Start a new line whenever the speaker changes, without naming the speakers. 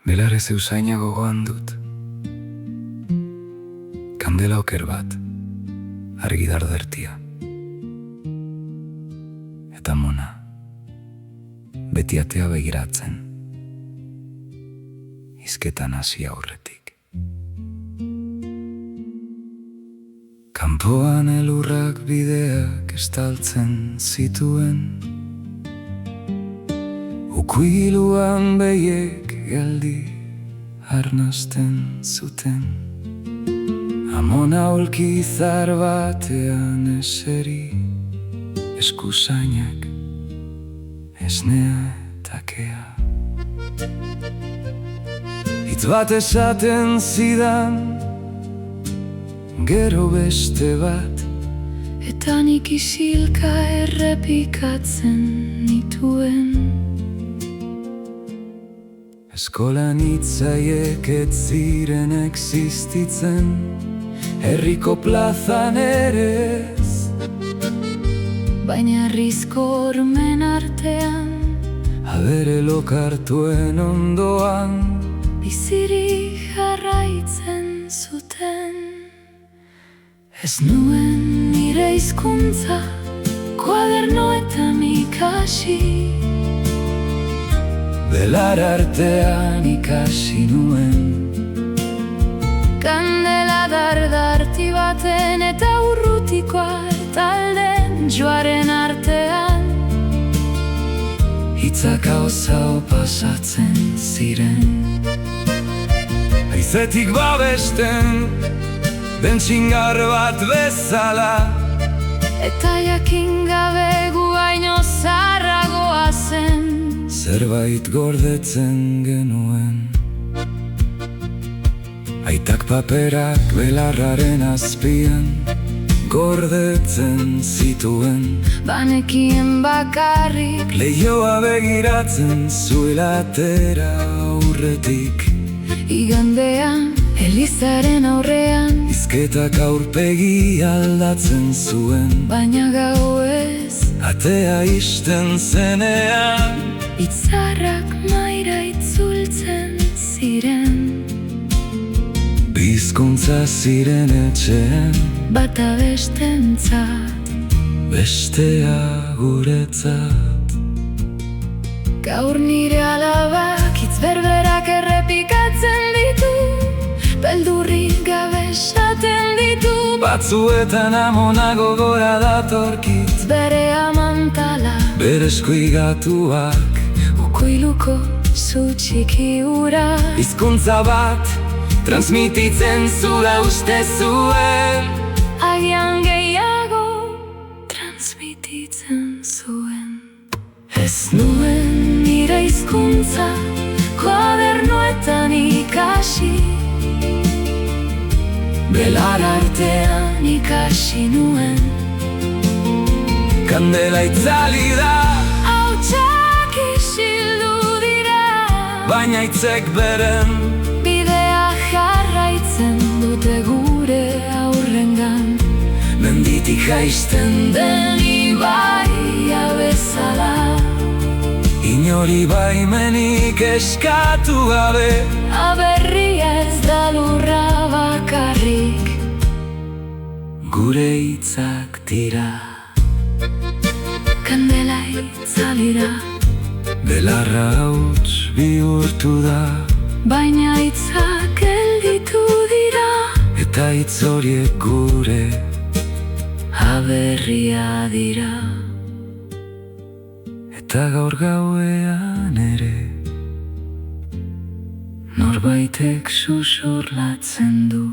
Belarez eusaina gogoan dut, kandela oker bat, argi dardertia. Eta mona, beti atea begiratzen, hizketan hasi aurretik. Kanpoan elurrak bideak estaltzen zituen, ukuiluan behiek geldi arnasten zuten. Amona aulki izar batean eseri, eskusainak, esnea eta kea. Hitz bat esaten zidan, gero beste bat,
eta nik isilka errepikatzen nituen.
Eskolan hitzaiek ez ziren existitzen, herriko plazan ere ez.
Baina herrizko ormen artean,
Abere lokartuen ondoan,
bizirik jarraitzen zuten. Ez nuen nire hizkuntza koadernoetan ikasi,
belar artean ikasi nuen.
Kandela dardarti baten eta urrutikoa talden joaren artean,
Hitzak hau pasatzen ziren. Haizetik babesten, bentsingar bat bezala,
eta jakin gabe guaino zarragoa zen.
zerbait gordetzen genuen. Aitak paperak belarraren azpian gordetzen zituen.
Banekien bakarrik
Leioa begiratzen zuela atera aurretik.
igandean, elizaren aurrean,
Hizketak aurpegi aldatzen zuen.
baina gau ez,
Atea isten zenean,
hitzarrak maira itzultzen ziren.
bizkuntza ziren etxean,
Bata bestentzat,
bestea guretzat.
gaur nire alabak hitz berberak errepikatzen ditu, beldurrik gabe esaten ditu.
Batzuetan amona gogora datorkit,
Bere amantala,
bere eskuigatuak.
ukuiluko zu txiki ura,
Hizkuntza bat transmititzen zula uste zuen.
agian gehiago transmititzen zuen. Ez nuen nire hizkuntza koadernoetan ikasi, belar artean ikasi nuen.
Kandela itzali da,
Hautsak isildu dira,
baina hitzek beren.
bidea jarraitzen dute gure aurrengan,
Menditik jaisten
den ibaia bezala.
Inori baimenik eskatu gabe,
Aberria ez da lurra bakarrik,
gure hitzak dira.
kandela itzalira,
Belarra hauts bihurtu da,
baina hitzak gelditu dira.
eta hitz horiek gure
Aberria dira.
eta gaur gauean ere norbaitek susurlatzen du.